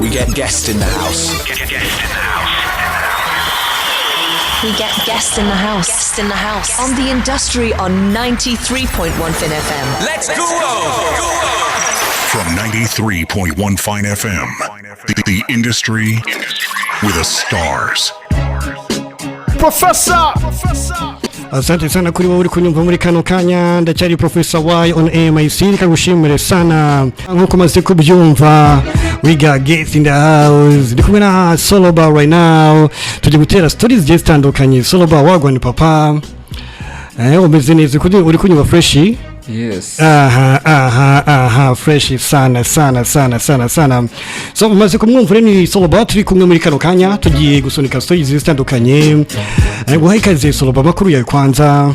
We get guests in the house. We get guests in the house. Guests in the house. On the industry on 93.1 Fin FM. Let's go! From 93.1 Fine FM, the industry with the stars. Professor! Asante sana kuri wowe uri kunyumva muri kano kanya, ndacyari Professor Y on AMIC. Nikagushimire sana nkuko maze kubyumva. We got guests in the house. Ndi kumwe na Soloba right now. Tujye gutera stories zigiye zitandukanye. Soloba wagwa papa. Umeze neza uri kunyumva fresh? Yes. Fresh sana. So umaze kumwumva ni Soloba, turi kumwe muri kano kanya tugiye gusunika stories zitandukanye. Guha ikaze Soloba, makuru yawe kwanza.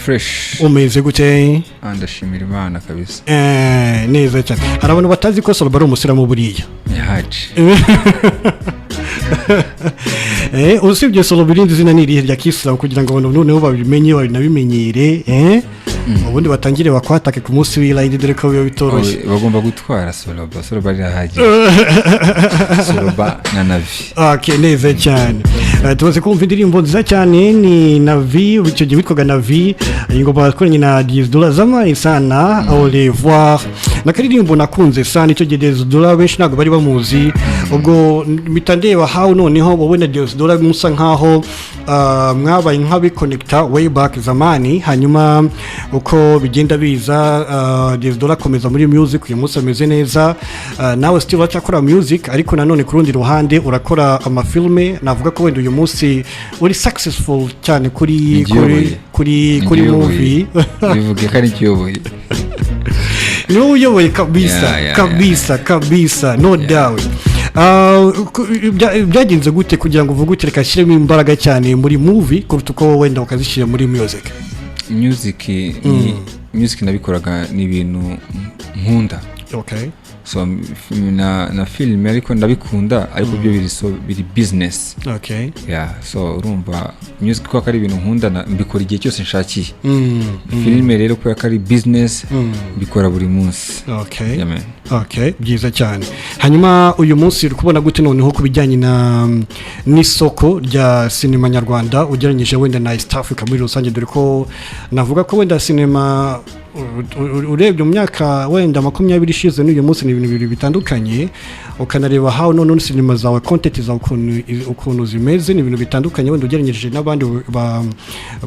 Fresh. Umeze gute? Ndashimira Imana kabisa. Neza cyane. Hari abantu batazi ko Soloba ari umusiramu buriya. Yahaje. Usibye Soloba irindi zina ni irihe rya Kisilamu kugira ngo abantu noneho babimenye babimenyere, ubundi batangire bakwatake ku munsi w'Eid dore ko biba bitoroshye. Bagomba gutwara Soloba rirahaje. Soloba na Navi. Okay, neza cyane. Tumaze kumva indirimbo nziza cyane ni Navi, icyo gihe witwaga Navi, ingoma yakoranye na $10 zama sana, au revoir. Nakaririmbo nakunze sana, icyo gihe $10 benshi ntabwo bari bamuzi. Ubwo mitandeba how noneho wowe na $10 musa nkaho mwabaye nk'abiconnecta way back zamani, hanyuma uko bigenda biza $10 komeza muri music, uyu munsi ameze neza. Nawe still urakora music, ariko nanone ku rundi ruhande urakora amafilme. Navuga ko wenda uyu munsi uri successful cyane kuri movie. Bivuge ko ari kiyoboye. No uyoboye kabisa, no doubt. Byagenze gute kugira ngo uvuge uti reka shyiremo imbaraga cyane muri movie kuruta uko wenda ukazishyira muri music? Music nabikoraga ni ibintu nkunda. Okay. So na film ariko ndabikunda, ariko byo biri business. Okay. Yeah, so urumva music ko ari ibintu nkunda mbikora igihe cyose nshakiye. Film rero ko ari business mbikora buri munsi. Okay. Yeah, man. Okay, byiza cyane. Hanyuma uyu munsi uri kubona gute noneho kubijyanye n'isoko rya sinema nyarwanda ugereranyije wenda na East Africa muri rusange, dore ko navuga ko wenda sinema urebye mu myaka wenda 20 ishize n'uyu munsi ni ibintu bibiri bitandukanye, ukanareba how none sinema zawe content za ukuntu zimeze ni ibintu bitandukanye wenda ugereranyije n'abandi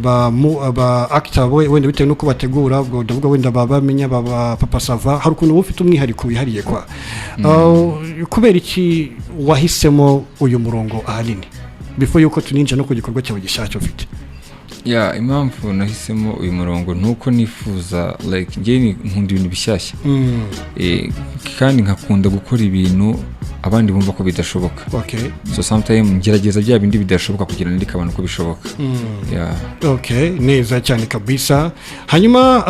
ba actor wenda bitewe nuko bategura, ubwo ndavuga wenda babamenya baba papa sava, hari ukuntu ufite umwihariko wihariye kwa kubera iki wahisemo uyu murongo ahanini before yuko tuninja no ku gikorwa cyawe gishyashya ufite? Yeah, impamvu nahisemo uyu murongo nuko nifuza like ngiye nkunda ibintu bishyashya. Kandi nkakunda gukora ibintu abandi bumva ko bidashoboka. Okay. So sometimes ngerageza bya bindi bidashoboka kugira ndika abantu ko bishoboka. Yeah. Okay, neza cyane kabisa. Hanyuma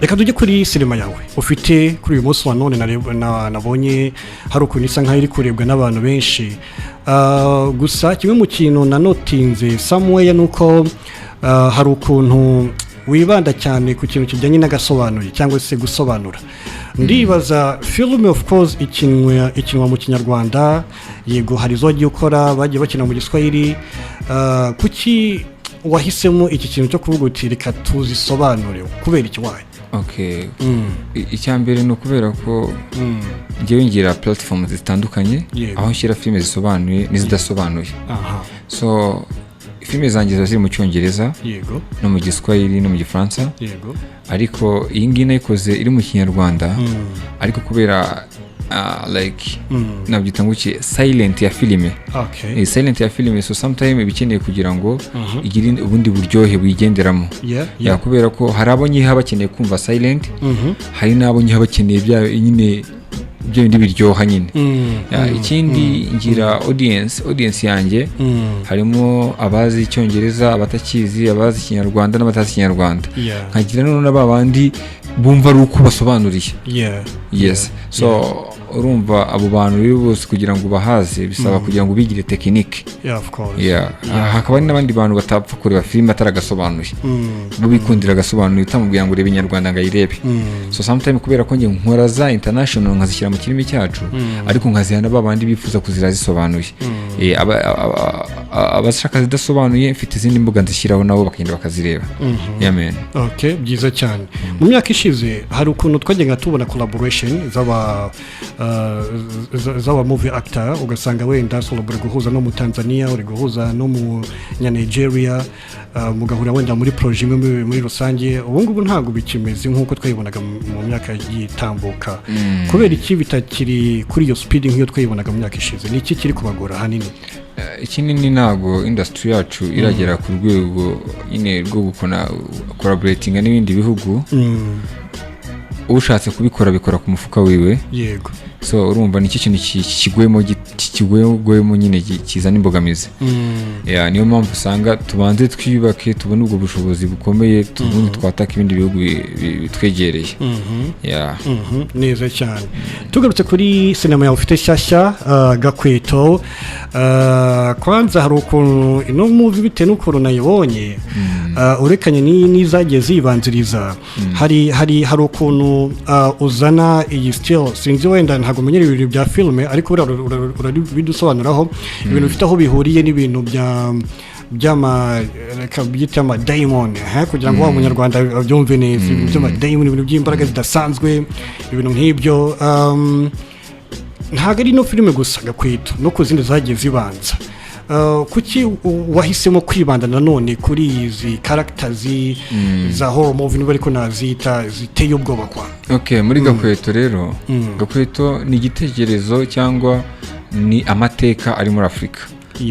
reka tujye kuri sinema yawe ufite kuri uyu munsi wa none. Nabonye hari ukuntu isa nkaho iri kurebwa n'abantu benshi, gusa kimwe mu kintu nanotinze somewhere nuko hari ukuntu wibanda cyane ku kintu kijyanye n'agasobanuye cyangwa se gusobanura. Ndibaza film of course ikinwa mu kinyarwanda, yego hari zo giye ukora bagiye bakina mu Giswahili, kuki wahisemo iki kintu cyo kuvuga uti reka tuzisobanure kubera iki waye? Okay. Icyambere no kubera ko ngiye ngira platforms zitandukanye aho nshyira filime zisobanuye n'izidasobanuye. So filime zanjye ziri mu Cyongereza, yego, no mu Giswahili no mu Gifaransa, yego, ariko iyi ngiyi nayikoze iri mu Kinyarwanda, ariko kubera like nabyita ngo silent ya filime. Okay. Silent ya filime, so sometimes bikeneye kugira ngo igire ubundi buryohe buyigenderamo. Ya kubera ko hari abonye habakeneye kumva silent, hari nabonye habakeneye bya nyine byo bindi biryoha nyine. Ikindi ngira audience yanjye harimo abazi Icyongereza, abatakizi, abazi Kinyarwanda n'abatazi Kinyarwanda. Nkagira none n'abandi bumva ari uko basobanuriye. Yes. So urumva abo bantu rero bose kugira ngo bahaze bisaba kugira ngo bigire tekinike. Of course. Hakaba hari n'abandi bantu batapfa kureba filime ataragasobanuye bo bikundira agasobanuye utamubwira ngo urebe nyarwanda ngayirebe. So sometimes kubera ko nge nkora za international nkazishyira mu kirimi cyacu ariko nkazihana babandi bifuza kuzira zisobanuye. Abashaka zidasobanuye mfite izindi mbuga nzishyiraho nabo bakagenda bakazireba. Amen. Okay, byiza cyane. Mu myaka ishize hari ukuntu twajyaga tubona collaboration z'aba movie actor ugasanga wenda Soloba guhuza no mu Tanzania uri guhuza no mu Nigeria mugahura wenda muri projet imwe muri rusange. Ubu ngubu ntago bikimeze nkuko twayibonaga mu myaka yitambuka. Kubera iki bitakiri kuri iyo speed nk'iyo twayibonaga mu myaka ishize? Ni iki kiri kubagora hanini? Ikinini nago industry yacu iragera ku rwego nyine rwo gukona collaborating n'ibindi bihugu. Ushatse kubikora bikora ku mufuka wiwe. Yego. So urumva ni kintu kigwemo nyine kizana imbogamizi. Niyo mpamvu usanga tubanze twiyubake tubone ubwo bushobozi bukomeye tubundi twataka ibindi bihugu bitwegereye. Neza cyane. Tugarutse kuri sinema yawe ufite shyashya Gakweto, kwanza hari ukuntu ino movie bite n'ukuntu nayibonye urekanye n'izagiye zibanziriza. Hari ukuntu uzana iyi still sinzi wenda ntago menyere ibintu bya filme ariko urabidusobanuraho ibintu bifite aho bihuriye n'ibintu byama diamond kugira ngo wa munyarwanda abyumve neza. Ibintu byama diamond, ibintu by'imbaraga zidasanzwe, ibintu nk'ibyo. Ntago ari no filme gusa Gakweto no kuzindi zagiye zibanza. Kuki wahisemo kwibanda nanone kuri izi characters za horror movie ariko nazita ziteye ubwoba kwa? Okay, muri Gakweto rero Gakweto ni igitekerezo cyangwa ni amateka ari muri Afrika.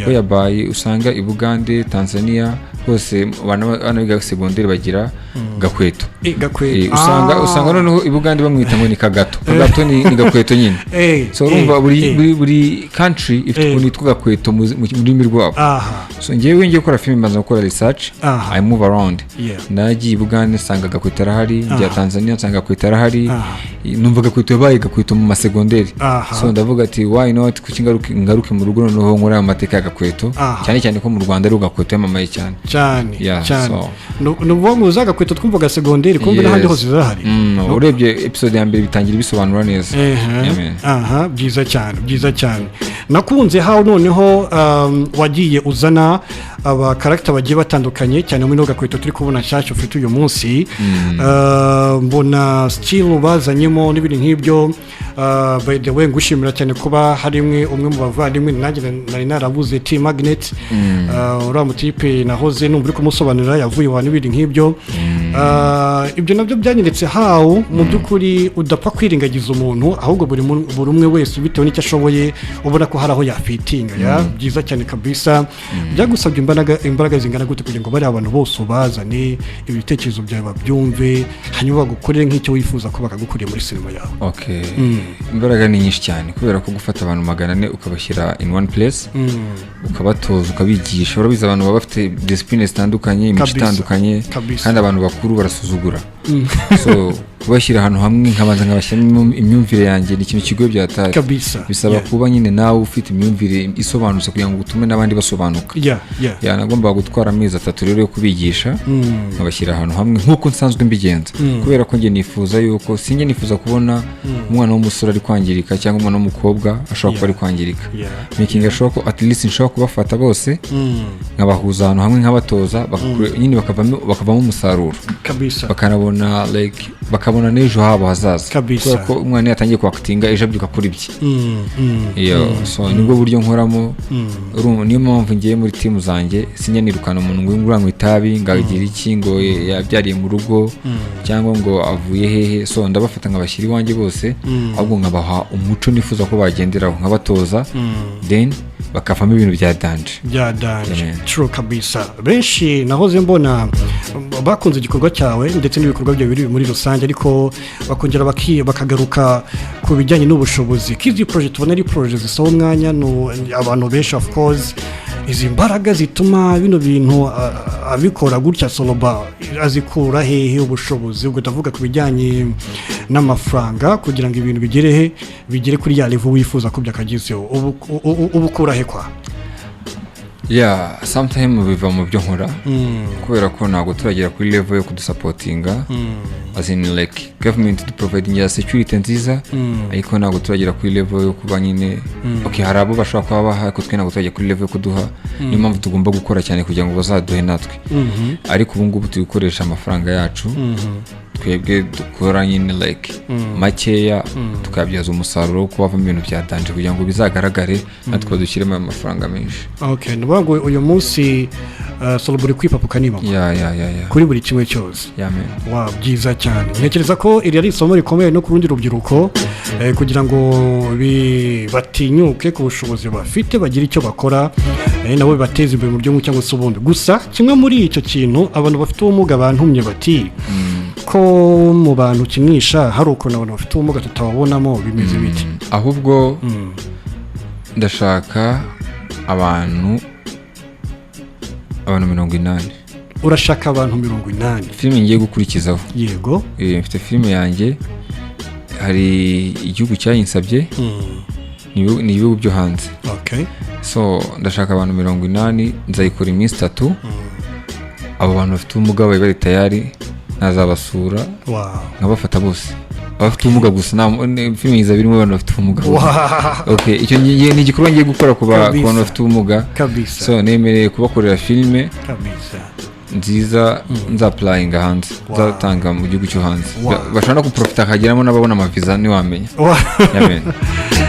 Ko yabaye usanga i Bugande, Tanzania hose bana biga secondaire bagira Gakweto. Usanga noneho i Bugande bamwita ngo ni Kagato ni Gakweto nyine. So urumva buri country ifite ukuntu yitwa Gakweto mu rurimi rwabo. So ngiye gukora film maze gukora research, I move around. Nagiye i Bugande nsanga Gakweto arahari, njya Tanzania nsanga Gakweto arahari. Numva Gakweto yabaye Gakweto mu masecondaire. So ndavuga ati why not kukingaruke mu rugo noneho nkora amateka ya Gakweto, cyane ko mu Rwanda ari Gakweto yamamaye cyane. Nuvuga ngo uzaga Gakweto twumvaga secondaire kumbe n'ahandi hose zahari. Urebye episode ya mbere bitangira bisobanura neza. Byiza cyane. Nakunze how noneho wagiye uzana aba character bagiye batandukanye cyane muri Gakweto turi kubona cyacyo ufite uyu munsi. Mbona still bazanyemo n'ibintu nk'ibyo. By the way ngushimira cyane kuba harimwe umwe mu bavandimwe nanjye nari narabuze T Magnet. Ura mutipe nahoze numva uri kumusobanurira yavuye wa n'ibindi nk'ibyo. Ibyo nabyo byanyeretse how mu byukuri udapfa kwiringagiza umuntu ahubwo buri umwe wese bitewe n'icyo ashoboye ubona ko hari aho yafitinga. Byiza cyane kabisa. Byagusabye imbaraga zingana gute kugira ngo bari abantu bose ubazane ibitekerezo byawe babyumve hanyuma bagukorere nk'icyo wifuza ko bakagukuriye muri sinema yawe? Okay. Imbaraga ni nyinshi cyane kubera ko gufata abantu 400 ukabashyira in one place ukabatoza ukabigisha. Urabiza abantu baba bafite discipline zitandukanye, imico itandukanye kandi abantu bakuru barasuzugura. So kubashyira ahantu hamwe nkabanza nkabashyiramo imyumvire yanjye ni ikintu kigoye byatari. Bisaba kuba nyine nawe ufite imyumvire isobanutse kugira ngo utume n'abandi basobanuka. Nagomba gutwara amezi 3 rero yo kubigisha nkabashyira ahantu hamwe nkuko nsanzwe mbigenza kubera ko nge nifuza yuko singe nifuza kubona umwana w'umusore ari kwangirika cyangwa umwana w'umukobwa ashobora kuba ari kwangirika. Making sure ko at least nshobora kubafata bose nkabahuza ahantu hamwe nkabatoza nyine bakavamo umusaruro bakanabona like bakabona n'ejo habo hazaza kubera ko umwana yatangiye kwakitinga ejo abyuka kuri bye. So nibwo buryo nkoramo. Niyo mpamvu ngiye muri team zanjye sinye nirukana umuntu ngo nguranywe itabi ngagira iki ngo yabyariye mu rugo cyangwa ngo avuye hehe. So ndabafata nkabashyira iwanjye bose ahubwo nkabaha umuco nifuza ko bagenderaho nkabatoza then bakavamo ibintu bya danje. True kabisa. Benshi nahoze mbona bakunze igikorwa cyawe ndetse n'ibikorwa byawe biri muri rusange ariko bakongera bakagaruka ku bijyanye n'ubushobozi. Kizi project ubona ari project zisaba umwanya no abantu benshi of course izi mbaraga zituma bino bintu abikora gutya Soloba azikura hehe ubushobozi ubwo ndavuga ku bijyanye n'amafaranga kugira ngo ibintu bigere kuri ya level wifuza ko byakagizeho ubukura he kwa sometimes biva mu byo nkora kubera ko ntabwo turagera kuri level yo kudusapotinga as in like government to providing security nziza ariko ntabwo turagera kuri level yo kuba nyine hari abo bashobora kuba baha ko twe ntabwo turagera kuri level yo kuduha niyo mpamvu tugomba gukora cyane kugira ngo bazaduhe natwe ariko ubu ngubu turi gukoresha amafaranga yacu twebwe dukora nyine like makeya tukabyaza umusaruro wo kubavamo ibintu byatanje kugira ngo bizagaragare natwe dushyiremo amafaranga menshi. Okay, nubwo uyu munsi Soloba uri kwipapuka niba kuri buri kimwe cyose. Wow, byiza cyane. Ntekereza ko iri ari isomo rikomeye no ku rundi rubyiruko kugira ngo batinyuke ku bushobozi bafite bagira icyo bakora nabo bateze imbere mu buryo cyangwa se ubundi. Gusa kimwe muri icyo kintu abantu bafite ubumuga bantumye bati ko mu bantu kinisha hari ukuntu abantu bafite ubumuga tutababonamo bimeze biti. Ahubwo ndashaka abantu 80. Urashaka abantu 80? Filime ngiye gukurikizaho. Yego. Mfite filime yanjye hari igihugu cyayinsabye ni ibihugu byo hanze. Okay. So ndashaka abantu 80 nzayikora iminsi 3. Abo bantu bafite ubumuga bari tayari nazabasura. Wow. Nkabafata bose abafite ubumuga gusa filime iza birimo abantu bafite ubumuga. Okay, icyo ni igikorwa ngiye gukora ku bantu bafite ubumuga. So nemereye kubakorera filime nziza nzapplyinga hanze nzatanga mu gihugu cyo hanze bashaka no kuprofita kageramo n'ababona amaviza ni wamenya.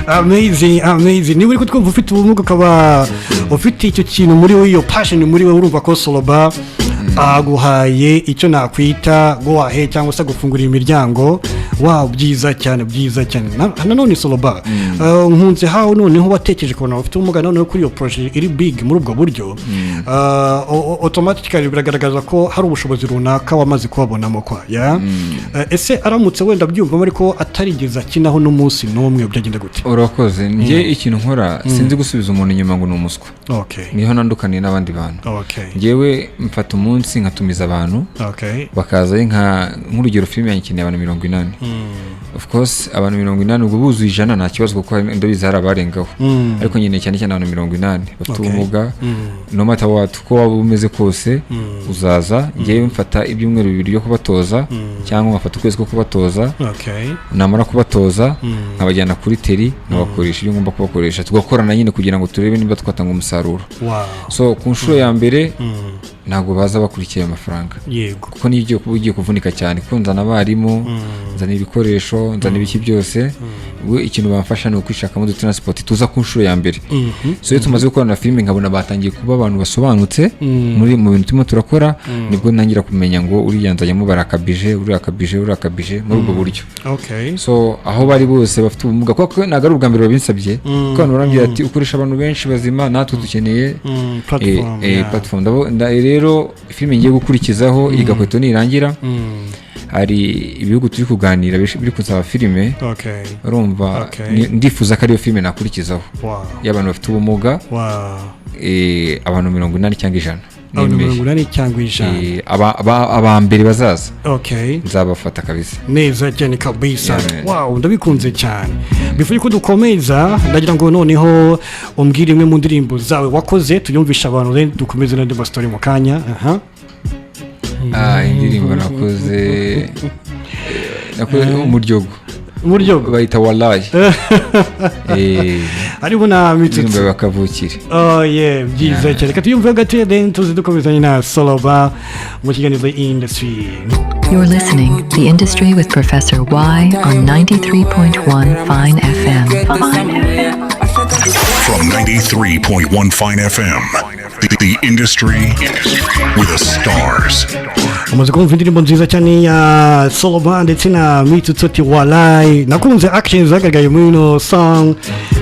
Amazing ni buri ko twumva ufite ubumuga kaba ufite icyo kintu muri we, iyo passion muri we, urumva ko Soloba aguhaye icyo nakwita Guha cyangwa se gufungurira imiryango. Wow, byiza cyane. Nanone Soloba nkunze hawo noneho watekereje kubona ufite ubumuga noneho kuri iyo project iri big muri ubwo buryo automatically biragaragaza ko hari ubushobozi runaka wamaze kubabonamo kwa ese aramutse wenda byumva ariko atarigeza kinaho n'umunsi n'umwe byagenda gute? Urakoze ngiye ikintu nkora sinzi gusubiza umuntu inyuma ngo n'umuswa. Okay. Niho nandukaniye n'abandi bantu. Okay. Ngewe mfata umunsi nkatumiza abantu. Okay. Bakaza nk'urugero filime yanyikeneye abantu 80. Of course abantu 80 ubwo buzuye 100 nta kibazo kuko ndabizi hari abarengaho. Ariko nyine cyane abantu 80 bafite ubumuga no matter what ko waba umeze kose uzaza. Ngewe mfata ibyumweru 2 byo kubatoza cyangwa ngafata ukwezi ko kubatoza. Okay. Namara kubatoza nkabajyana kuri teri nkabakoresha ibyo ngomba kubakoresha tugakorana nyine kugira ngo turebe niba twatanga umusaruro. Wow. So ku nshuro ya mbere ntabwo baza bakurikiye amafaranga. Yego. Kuko niyo ugiye kuvunika cyane kunzana abarimu nzana ibikoresho nzana ibiki byose we ikintu bamfasha ni ukwishakamo transport tuza ku nshuro ya mbere. So iyo tumaze gukora na filime nkabona batangiye kuba abantu basobanutse muri mu bintu turimo turakora nibwo nangira kumenya ngo uriyanzanyemo barakabije muri ubwo buryo. Okay. So aho bari bose bafite ubumuga kuko naga ari ubwa mbere babinsabye kuko abantu barambye ati ukoresha abantu benshi bazima natwe dukeneye platform. Rero filime ngiye gukurikizaho igakweto nirangira hari ibihugu turi kuganira biri kunsaba filime. Okay. Urumva ndifuza ko ariyo filime nakurikizaho. Wow. Y'abantu bafite ubumuga. Wow. Abantu 80 cyangwa 100. Abantu 80 cyangwa 100. Aba mbere bazaza. Okay. Nzabafata kabisa. Neza cyane kabisa. Wow, ndabikunze cyane. Bifuye ko dukomeza ndagira ngo noneho umbwire imwe mu ndirimbo zawe wakoze tuyumvisha abantu dukomeze na ndeba story mu kanya. Indirimbo nakoze umuryogo bayita wallahi. Ariko na mitutsi bakavukire. Byiza cyane. Katuyumve gato then tuzidukomezanye na Soloba mu kiganiro industry. You're listening The Industry with Professor Y on 93.1 Fine FM. From 93.1 Fine FM, the industry with the stars. Umaze kumva indirimbo nziza cyane ya Soloba ndetse na mitutsi wallahi. Nakunze actions zagaragaye muri no song.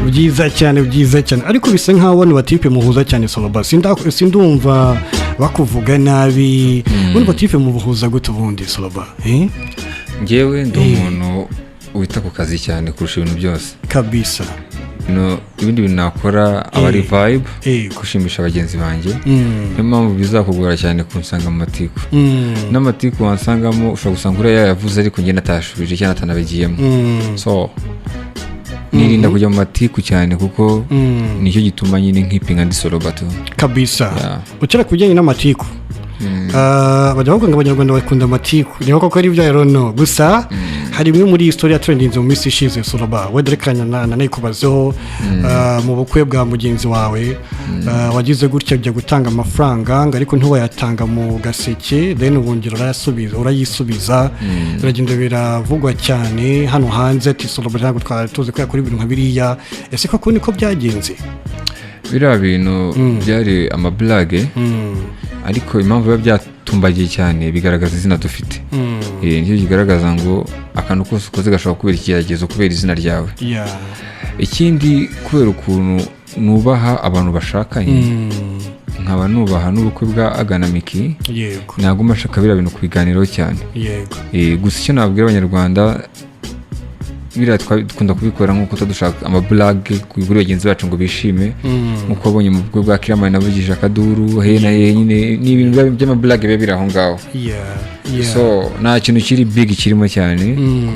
Byiza cyane. Ariko bisa nkaho ni batipe muhuza cyane Soloba. Sindumva bakuvuga nabi. Muri batipe mubuhuza gute ubundi Soloba? Ngewe ndi umuntu wita ku kazi cyane kurusha ibintu byose. Kabisa. ibindi bintu nakora aba ari vibe gushimisha abagenzi banjye niyo mpamvu bizakugora cyane kunsanga mu matiku n'amatiku wansangamo ushobora gusanga uriya yayavuze ariko njye natashubije cyangwa atanabigiyemo so nirinda kujya mu matiku cyane kuko nicyo gituma nyine nkipinga ndi Soloba tu kabisa ukira kubijyanye n'amatiku bajya bavuga ngo abanyarwanda bakunda amatiku niho koko ari ibyo no gusa hari imwe muri historia trending mu minsi ishize Soloba wederekanya na kubazeho mu bukwe bwa mugenzi wawe wagize gutya bya gutanga amafaranga ngo ariko ntiwayatanga mu gaseke then ubongera urayisubiza biragenda biravugwa cyane hano hanze ati Soloba ntabwo twatuze ko yakora ibintu nka biriya ese koko niko byagenze biriya bintu byari amablage ariko impamvu biba byatumbagiye cyane bigaragaza izina dufite nicyo kigaragaza ngo akantu kose ukoze gashobora kubera ikigeragezo kubera izina ryawe ikindi kubera ukuntu nubaha abantu bashakanye nkaba nubaha n'ubukwe bwa Aga na Micky ntabwo mashaka biriya bintu kubiganiraho cyane gusa icyo nabwira abanyarwanda biriya dukunda kubikora nk'uko dushaka amablage kuri bagenzi bacu ngo bishime nk'uko abonye mu bukwe bwa Kiramani nabugije akaduru hena nyine ni ibintu by'amablage biba biri aho ngaho so nta kintu kiri big kirimo cyane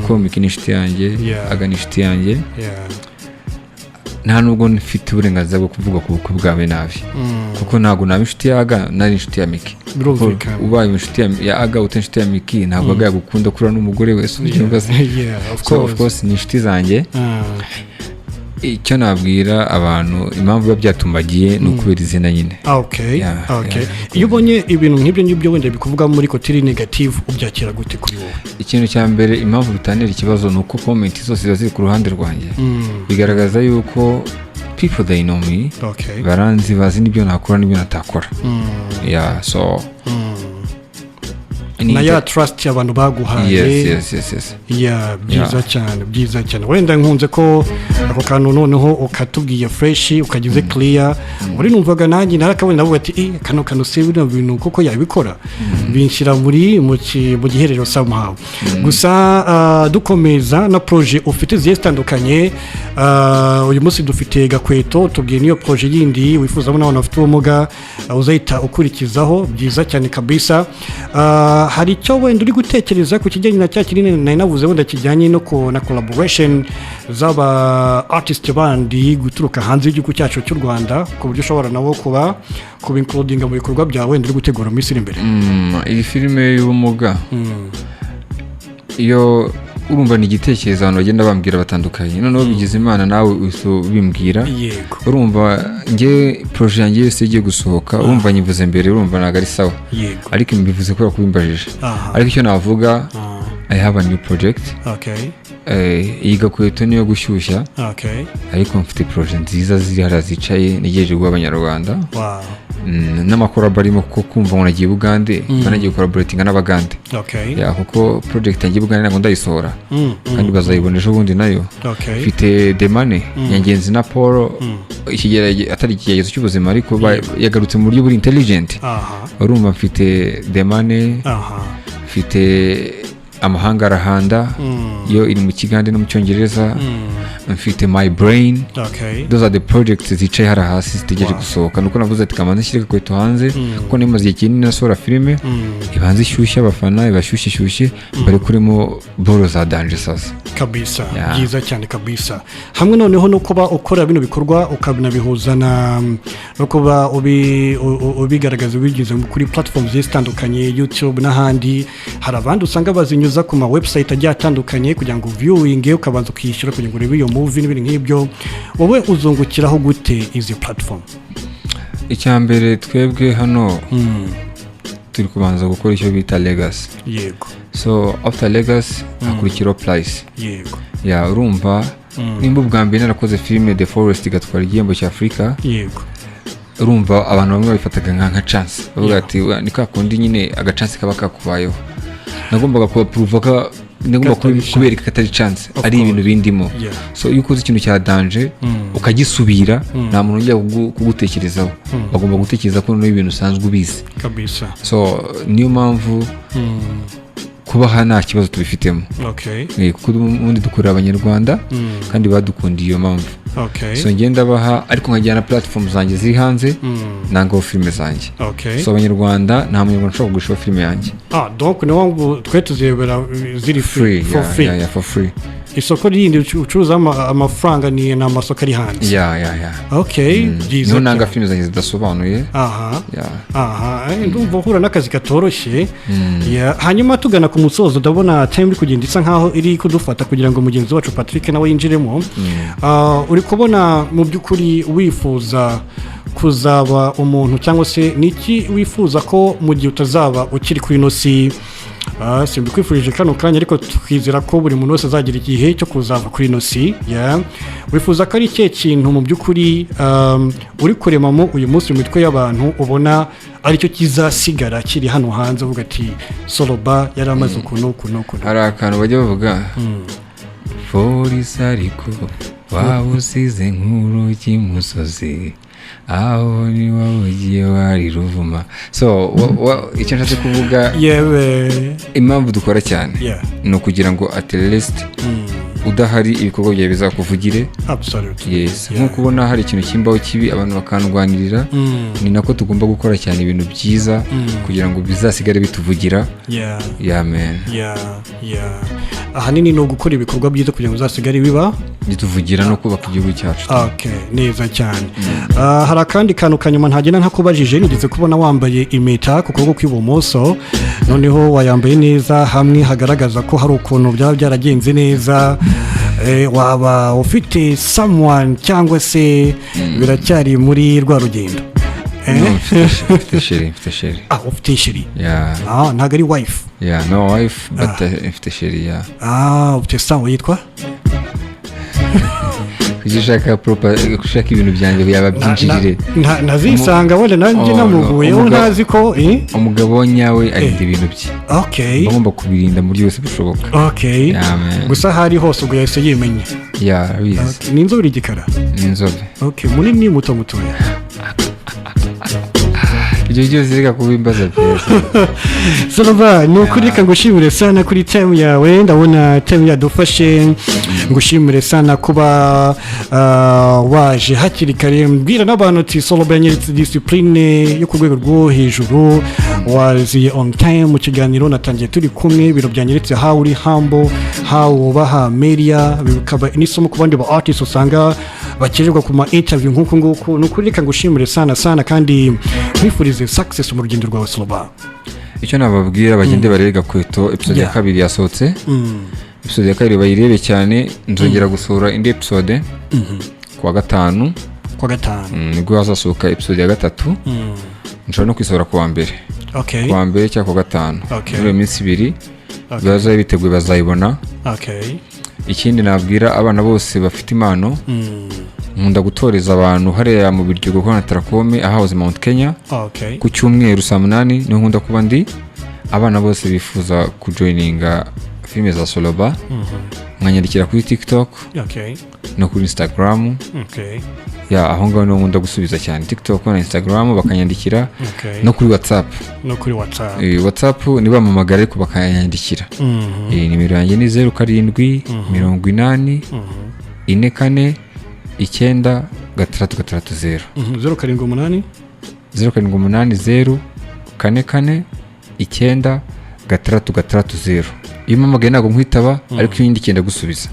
kuko Micky ni inshuti yanjye Aga ni inshuti yanjye nta nubwo mfite uburenganzira bwo kuvuga ku bukwe bwawe nabi kuko ntabwo naba inshuti ya Aga nari inshuti ya Micky ubaye inshuti ya Aga utari inshuti ya Micky ntabwo Aga yagukunda kura n'umugore wese of course ni inshuti zanjye icyo nabwira abantu impamvu biba byatumbagiye ni ukubera izina nyine iyo ubonye ibintu nk'ibyo ngibyo wenda bikuvuga muri kotiri negative ubyakira gute kuri wowe ikintu cya mbere impamvu bitanira ikibazo ni uko comment zose ziba ziri ku ruhande rwanjye bigaragaza yuko people they know me baranzi bazi n'ibyo nakora n'ibyo natakora so na ya trust abantu baguhaye byiza cyane wenda nkunze ko ako kantu noneho ukatubwiye fresh ukagize clear uri numvaga nanjye narakabona navuga ati kano se bino bintu kuko yabikora binshira mu giherero somehow gusa dukomeza na projet ufite zitandukanye uyu munsi dufite gakweto tubwiye niyo projet yindi wifuza abona abantu bafite ubumuga uzahita ukurikizaho byiza cyane kabisa hari icyo wenda uri gutekereza ku kijyanye na cya kinini nari navuze wenda kijyanye no na collaboration z'aba artist bandi guturuka hanze y'igihugu cyacu cy'u Rwanda ku buryo ushobora nabo kuba including mu bikorwa byawe wenda uri gutegura mu minsi iri imbere iyi filime y'ubumuga iyo urumva ni igitekerezo abantu bagenda bambwira batandukanye noneho bigize imana nawe bimbwira urumva nge projet yanjye yose igiye gusohoka urumva nyivuze mbere urumva ntago ari sawa ariko mbivuze kubera kubimbajije ariko icyo navuga I have a new project iyi gakweto niyo gushyushya ariko mfite projet nziza ziri hariya zicaye nigejeje guha abanyarwanda n'amakorabo arimo ko kumva ngo nagiye Bugande banagiye collaborating n'abagande kuko project yanjye Bugande ntabwo ndayisohora kandi bazayibona ejo bundi nayo mfite Demane Nyangenzi na Paul atari ikigeregezo cy'ubuzima ariko yagarutse mu buryo buri intelligent urumva mfite Demane mfite amahanga arahanda yo iri mu Kigande no mu Cyongereza mfite My Brain those are the projects zicaye hara hasi zitegereje gusohoka nuko navuze ati kamanze shyire kweto hanze kuko nimaze igihe kinini nasohora filime ibanze ishyushya abafana ibashyushye bari kurimo boro za danger sasa kabisa byiza cyane kabisa hamwe noneho no kuba ukora bino bikorwa ukabinabihuza no kuba ubigaragaza bigize kuri platforms zitandukanye YouTube n'ahandi hari abandi usanga bazinyuza ku ma website agiye atandukanye kugira ngo viewing ukabanza ukishyura kugira ngo urebe iyo movie n'ibindi nk'ibyo wowe uzungukiraho gute izi platform icyambere twebwe hano turi kubanza gukora icyo bita legacy so after legacy hakurikiraho price urumva nimba ubwa mbere narakoze filime The Forest igatwara igihembo cya Afrika urumva abantu bamwe babifataga nka chance bavuga ati ni ka kundi nyine agachance kaba kakubayeho nagombaga kubaprovoka kubereka ko atari chance ari ibintu bindimo so iyo ukoze ikintu cya danger ukagisubira nta muntu ujya kugutekerezaho bagomba gutekereza ko no ibintu usanzwe ubizi kabisa so niyo mpamvu kubaha nta kibazo tubifitemo kuko ubundi dukorera abanyarwanda kandi badukundiye iyo mpamvu so ngenda baha ariko nkajyana platform zanjye ziri hanze nangaho filime zanjye so abanyarwanda nta munyarwanda ushobora kugurishaho filime yanjye donc ni wangu twe tuzibera ziri free for free isoko rindi ucuruza amafaranga ni amasoko ari hanze niho nanga filime zanjye zidasobanuye ndumva uhura n'akazi katoroshye hanyuma tugana ku musozo ndabona time iri kugenda isa nkaho iri kudufata kugira ngo mugenzi wacu Patrick nawe yinjiremo uri kubona mu by'ukuri wifuza kuzaba umuntu cyangwa se niki wifuza ko mu gihe utazaba ukiri ku inosi simbikwifurije kano kanya ariko twizera ko buri muntu wese azagira igihe cyo kuzava kuri inosi wifuza ko ari cye kintu mu by'ukuri uri kuremamo uyu munsi mu mitwe y'abantu ubona aricyo kizasigara kiri hano hanze uvuga ati Soloba yari amaze ukuntu hari akantu bajya bavuga polisi ariko waba usize nk'urugi musozi aho ni wowe ugiye wari ruvuma so icyo nshatse kuvuga impamvu dukora cyane ni ukugira ngo at least udahari ibikorwa byawe bizakuvugire nk'uko ubona hari ikintu kimbaho kibi abantu bakandwanirira ni nako tugomba gukora cyane ibintu byiza kugira ngo bizasigare bituvugira ahanini ni ugukora ibikorwa byiza kugira ngo bizasigare biba bituvugira no kubaka igihugu cyacu neza cyane hari akandi kantu kanyuma ntagenda ntakubajije nigeze kubona wambaye impeta ku kuboko kw'ibumoso noneho wayambaye neza hamwe hagaragaza ko hari ukuntu byaba byaragenze neza waba ufite someone cyangwa se biracyari muri rwa rugendo ufite sheri ufite sheri ntabwo ari wife no wife but ufite sheri ufite sawa yitwa ushaka ibintu byanjye byaba byinjirire ntazisanga wenda nanjye namuguyeho ntazi ko umugabo nyawe arinda ibintu bye bagomba kubirinda mu buryo bwose bushoboka gusa hari hose ubwo yahise yimenya arabizi ni inzobe igikara ni inzobe munini muto mutoya ibyo byose reka kubimbaza byose Soloba ni ukuri reka ngushimire sana kuri time yawe ndabona time yadufashe ngushimire sana kuba waje hakiri kare mbwira n'abantu ati Soloba yanyeretse discipline yo ku rwego rwo hejuru waziye on time mu kiganiro natangiye turi kumwe biro byanyeretse how uri humble how ubaha media bikaba n'isomo ku bandi ba artists usanga bakererwa ku ma interview nk'uko nguko ni ukuri reka ngushimire sana kandi mwifurize success mu rugendo rwawe Soloba. Icyo nababwira bagende barega kweto episode ya kabiri yasohotse episode ya kabiri bayirebe cyane nzongera gusura indi episode kwa gatanu nibwo hazasohoka episode ya gatatu nshobora no kwisohora kuwa mbere kuwa mbere cyangwa kuwa gatanu muri minsi ibiri baza biteguye bazayibona ikindi nabwira abana bose bafite impano nkunda gutoreza abantu hariya mu biryogo kwa Tarakome ahahoze Mount Kenya ku cyumweru saa 8 niho nkunda kuba ndi abana bose bifuza kujoininga filime za Soloba mwanyandikira kuri TikTok no kuri Instagram aho ngaho niho nkunda gusubiza cyane TikTok na Instagram bakanyandikira no kuri WhatsApp WhatsApp ni bamamagara ariko bakanyandikira nimero yanjye ni 07 80 44 9 630 078 078 44 9 630 iyo mpamagaye ntabwo nkwitaba ariko iyo yindi kenda gusubiza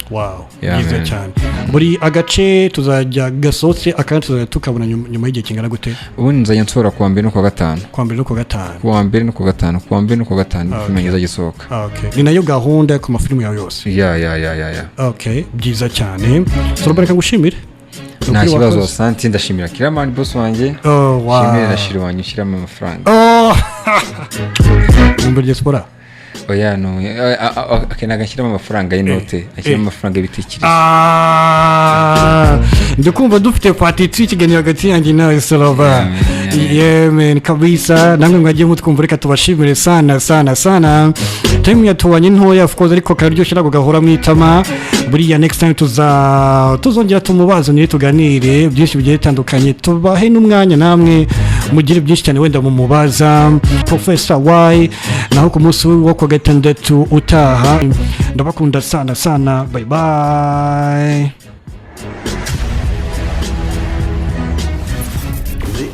byiza cyane muri agace tuzajya gasohotse akandi tuzajya tukabona nyuma y'igihe kingana gute ubundi nzajya nsora kuwa mbere no kuwa gatanu kuwa mbere no kuwa gatanu filime izajya isohoka ni nayo gahunda ku mafilime yawe yose byiza cyane Soloba reka ngushimire nta kibazo asante ndashimira Kiramani boss wanjye shimira na shiri wanyu ushyiramo amafaranga Muri diaspora oya no akenaga ashyiramo amafaranga y'inote ashyiramo amafaranga y'ibitekerezo ndikumva dufite patiti ikiganiro hagati yanjye nawe Soloba man kabisa namwe mwagiye mutwumva reka tubashimire sana time yatubanye ntoya of course ariko karyoshye nako gahora mwitama buriya next time tuzongera tumubazanire tuganire byinshi bigiye bitandukanye tubahe n'umwanya namwe mugire byinshi cyane wenda mu mubaza Professor Y naho ku munsi wo kwa gatandatu utaha ndabakunda sana bye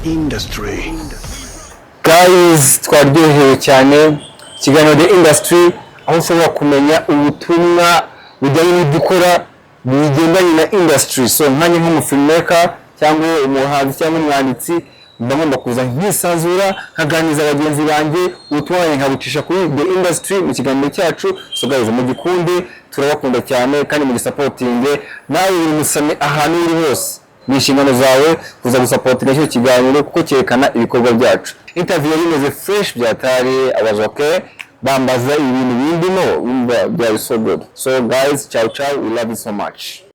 The Industry. Guys, twaryohewe cyane kiganiro The Industry, aho ushobora kumenya ubutumwa bujyanye n'ibikora bigendanye na industry. So nkanye nk'umufilmmaker cyangwa umuhanzi cyangwa umwanditsi, ndagomba kuza nk'isanzura nkaganiza abagenzi banjye ubutumwa nkabucisha kuri The Industry mu kiganiro cyacu. So guys, mu gikunde turabakunda cyane kandi mu supportinge nawe uri musame ahantu uri hose. Inshingano zawe kuza gusapotinga cyo kiganiro kuko cyerekana ibikorwa byacu. Interview imeze fresh byatari, abaje okay, bambaza ibintu bindimo byari so good. So guys, ciao ciao, we love you so much.